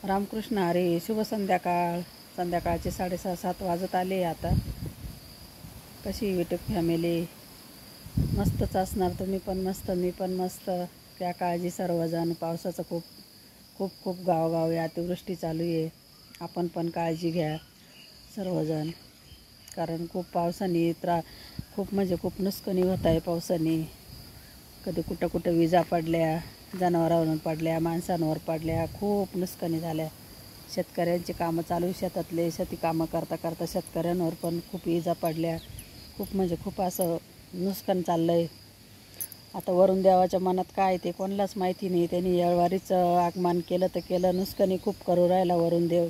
रामकृष्ण हरी. शुभ संध्याकाळ. संध्याकाळचे 6:30-7 वाजत आले आता. कशी यूट्यूब फॅमिली? मस्तच असणार. तुम्ही पण मस्त, मी पण मस्त. त्या काळजी सर्वजण. पावसाचं खूप खूप खूप गावोगावी अतिवृष्टी चालू आहे. आपण पण काळजी घ्या सर्वजण, कारण खूप पावसाने खूप म्हणजे खूप नुकसानी होत आहे पावसाने. कधी कुठं कुठं विजा पडल्या, जनावरांवर पडल्या, माणसांवर पडल्या, खूप नुकसानी झाल्या. शेतकऱ्यांची कामं चालू, शेतातले शेती कामं करता करता शेतकऱ्यांवर पण खूप विजा पडल्या. खूप म्हणजे खूप असं नुकसान चाललं आहे. आता वरून देवाच्या मनात काय ते कोणालाच माहिती नाही. त्यांनी येळवारीचं आगमन केलं तर केलं, नुकसानी खूप करू राहिला वरून देव.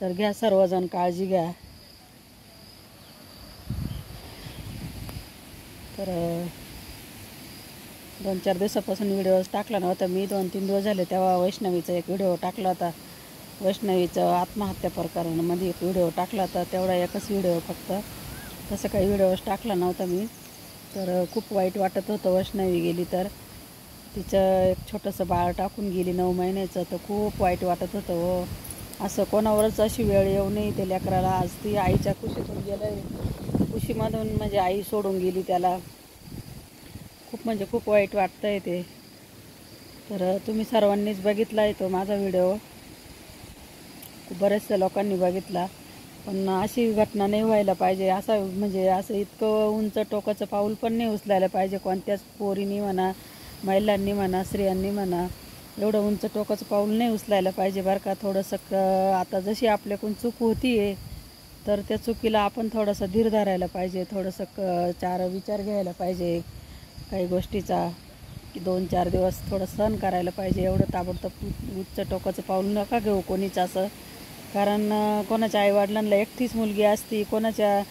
तर घ्या सर्वजण काळजी घ्या. तर 2-4 दिवसापासून व्हिडिओ टाकला नव्हता मी. 2-3 दिवस झाले. तेव्हा वैष्णवीचा एक व्हिडिओ टाकला होता. वैष्णवीचं आत्महत्या प्रकरणामध्ये एक व्हिडिओ टाकला होता. तेवढा एकच व्हिडिओ फक्त. तसं काही व्हिडिओज टाकला नव्हता मी. तर खूप वाईट वाटत होतं. वैष्णवी गेली तर तिचं एक छोटंसं बाळ टाकून गेली 9 महिन्याचं. तर खूप वाईट वाटत होतं. हो, असं कोणावरच अशी वेळ येऊ नये ते लेकराला. आज ती आईच्या कुशीतून गेलं आहे. कुशीमधून म्हणजे आई सोडून गेली त्याला. खूप म्हणजे खूप वाईट वाटतं आहे ते. तर तुम्ही सर्वांनीच बघितला आहे तो माझा व्हिडिओ. बऱ्याचशा लोकांनी बघितला. पण अशी घटना नाही व्हायला पाहिजे. असं म्हणजे असं इतकं उंच टोकाचं पाऊल पण नाही उचलायला पाहिजे कोणत्याच पोरींनी म्हणा, महिलांनी म्हणा, स्त्रियांनी म्हणा. एवढं उंच टोकाचं पाऊल नाही उचलायला पाहिजे बरं का. थोडंसं आता जशी आपल्याकडून चूक होती आहे, तर त्या चुकीला आपण थोडासा धीर धरायला पाहिजे. थोडंसं 4 विचार घ्यायला पाहिजे काही गोष्टीचा, की 2-4 दिवस थोडं सहन करायला पाहिजे. एवढं ताबडतोब उच्च टोकाचं पाऊल नका घेऊ कोणीच असं. कारण कोणाच्या आईवडिलांना एकटीच मुलगी असती, कोणाच्या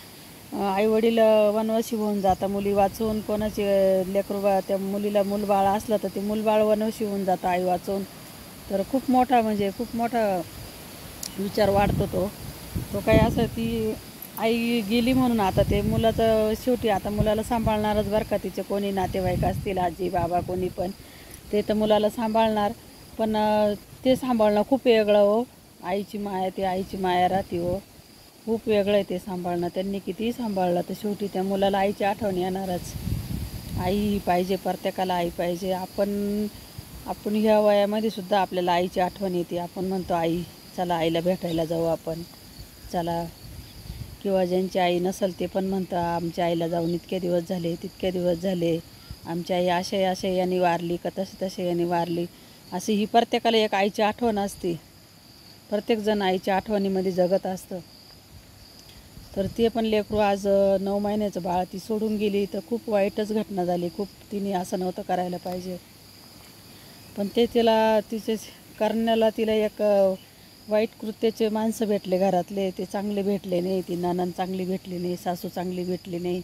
आईवडील वनवासी होऊन जातं मुली वाचून, कोणाचे लेकरू त्या मुलीला मूलबाळ असलं तर ते मूलबाळ वनवासी होऊन जातं आई वाचून. तर खूप मोठा म्हणजे खूप मोठा विचार वाढतो तो काही असं ती आई गेली म्हणून आता ते मुलाचं शेवटी आता मुलाला सांभाळणारच बरं का. तिचे कोणी नातेवाईक असतील, आजी बाबा कोणी पण, ते तर मुलाला सांभाळणार. पण ते सांभाळणं खूप वेगळं हो. आईची माया, ती आईची माया राहते हो. खूप वेगळं आहे ते सांभाळणं. त्यांनी कितीही सांभाळलं तर शेवटी त्या मुलाला आईची आठवण येणारच. आई पाहिजे, प्रत्येकाला आई पाहिजे. आपण ह्या वयामध्ये सुद्धा आपल्याला आईची आठवण येते. आपण म्हणतो आई, चला आईला भेटायला जाऊ आपण, चला. किंवा ज्यांची आई नसेल ते पण म्हणतं आमच्या आईला जाऊन इतके दिवस झाले, तितके दिवस झाले, आमची आई असे यांनी वारली का तसे यांनी वारली. अशी ही प्रत्येकाला एक आईची आठवण असते. प्रत्येकजण आईच्या आठवणीमध्ये जगत असतं. तर ते पण लेकरू आज 9 महिन्याचं बाळ ती सोडून गेली. तर खूप वाईटच घटना झाली. खूप तिने असं नव्हतं करायला पाहिजे. पण ते तिचे करण्याला तिला एक वाईट कृत्याचे माणसं भेटले घरातले. ते चांगले भेटले नाही. ती नणंद चांगली भेटली नाही, सासू चांगली भेटली नाही.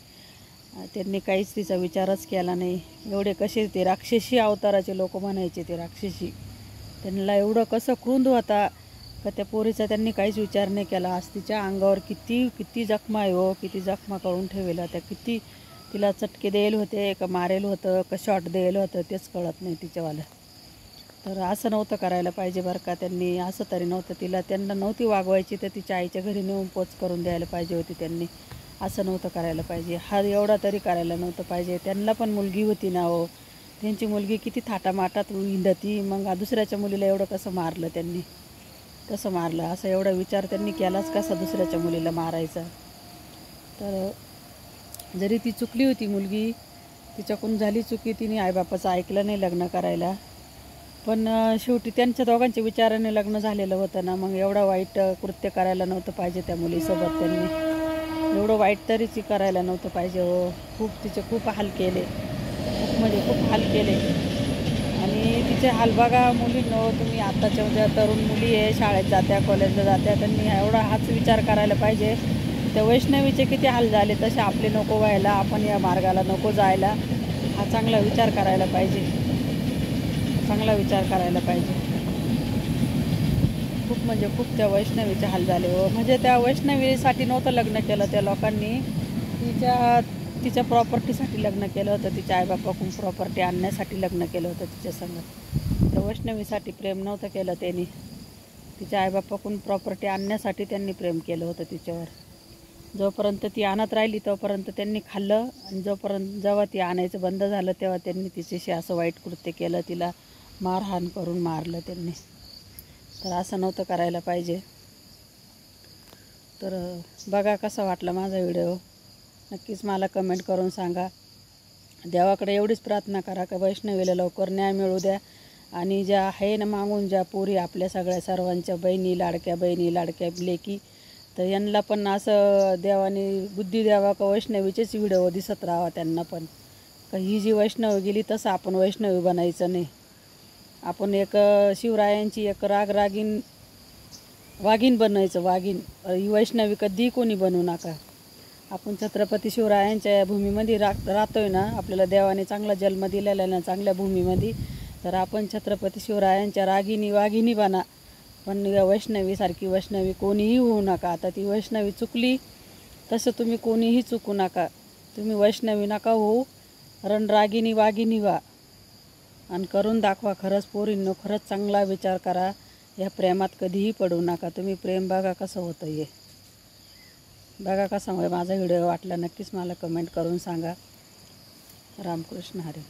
त्यांनी काहीच तिचा विचारच केला नाही. एवढे कसे ते राक्षसी अवताराचे लोक म्हणायचे, ते राक्षसी. त्यांना एवढं कसं क्रोध होता का त्या पोरीचा त्यांनी काहीच विचार नाही केला. आज तिच्या अंगावर किती किती जखमा आहे हो, किती जखमा करून ठेवल्या त्या. किती तिला चटके द्यायला होते का मारेल होतं का शॉट द्यायला होतं तेच कळत नाही तिच्यावालं. तर असं नव्हतं करायला पाहिजे बरं का. त्यांनी असं तरी नव्हतं त्यांना नव्हती वागवायची तर तिच्या आईच्या घरी नेऊन पोच करून द्यायला पाहिजे होती त्यांनी. असं नव्हतं करायला पाहिजे. हा एवढा तरी करायला नव्हतं पाहिजे. त्यांना पण मुलगी होती ना हो. त्यांची मुलगी किती थाटामाटात हिंडती, मग दुसऱ्याच्या मुलीला एवढं कसं मारलं त्यांनी, कसं मारलं असं एवढा विचार त्यांनी केलाच कसा दुसऱ्याच्या मुलीला मारायचा. तर जरी ती चुकली होती मुलगी, तिच्याकडून झाली चुकी, तिने आईबापाचं ऐकलं नाही लग्न करायला. पण शेवटी त्यांच्या दोघांच्या विचाराने लग्न झालेलं होतं ना. मग एवढं वाईट कृत्य करायला नव्हतं पाहिजे त्या मुलीसोबत त्यांनी. एवढं वाईट तरीच करायला नव्हतं पाहिजे हो. खूप तिचे खूप हाल केले, खूप म्हणजे खूप हाल केले. आणि तिचे हाल बघा मुलींनो, तुम्ही आत्ताच्या ज्या तरुण मुली आहे, शाळेत जात्या, कॉलेजला जात्या, त्यांनी एवढा हाच विचार करायला पाहिजे. त्या वैष्णवीचे किती हाल झाले तसे आपले नको व्हायला, आपण या मार्गाला नको जायला. हा चांगला विचार करायला पाहिजे, चांगला विचार करायला पाहिजे. खूप म्हणजे खूप त्या वैष्णवीचे हाल झाले हो. म्हणजे त्या वैष्णवीसाठी नव्हतं लग्न केलं त्या लोकांनी. तिच्या प्रॉपर्टीसाठी लग्न केलं होतं, तिच्या आईबापाकडून प्रॉपर्टी आणण्यासाठी लग्न केलं होतं तिच्या संग. त्या वैष्णवीसाठी प्रेम नव्हतं केलं त्यांनी, तिच्या आईबापाकडून प्रॉपर्टी आणण्यासाठी त्यांनी प्रेम केलं होतं तिच्यावर. जोपर्यंत ती आणत राहिली तोपर्यंत त्यांनी खाल्लं, आणि जेव्हा ती आणायचं बंद झालं तेव्हा त्यांनी तिच्याशी असं वाईट कृत्य केलं, तिला मारहाण करून मारलं त्यांनी. तर असं नव्हतं करायला पाहिजे. तर बघा कसा वाटला माझा व्हिडिओ, नक्कीच मला कमेंट करून सांगा. देवाकडे एवढीच प्रार्थना करा का वैष्णवीला लवकर न्याय मिळू द्या, आणि ज्या आहे ना मागून ज्या पोरी आपल्या सगळ्या सर्वांच्या बहिणी, लाडक्या लेकी, तर यांना पण असं देवाने बुद्धी द्यावा का वैष्णवीचेच व्हिडिओ दिसत राहावा त्यांना पण, का ही जी वैष्णवी गेली तसं आपण वैष्णवी बनायचं नाही. आपण एक शिवरायांची एक वाघीण बनायचं, वाघीण. ही वैष्णवी कधीही कोणी बनवू नका. आपण छत्रपती शिवरायांच्या भूमीमध्ये राहतोय ना, आपल्याला देवाने चांगला जन्म दिलेला ना चांगल्या भूमीमध्ये, तर आपण छत्रपती शिवरायांच्या वाघिणी बना. पण वैष्णवीसारखी वैष्णवी कोणीही होऊ नका. आता ती वैष्णवी चुकली तसं तुम्ही कोणीही चुकू नका. तुम्ही वैष्णवी नका होऊ, रणरागिणी वाघिणी व्हा आणि करून दाखवा. खरंच पोरींनो, खरंच चांगला विचार करा. या प्रेमात कधीही पडू नका. तुम्ही प्रेम बघा कसं होतं, हे बघा कसा माझा व्हिडिओ वाटला, नक्कीच मला कमेंट करून सांगा. रामकृष्ण हरी.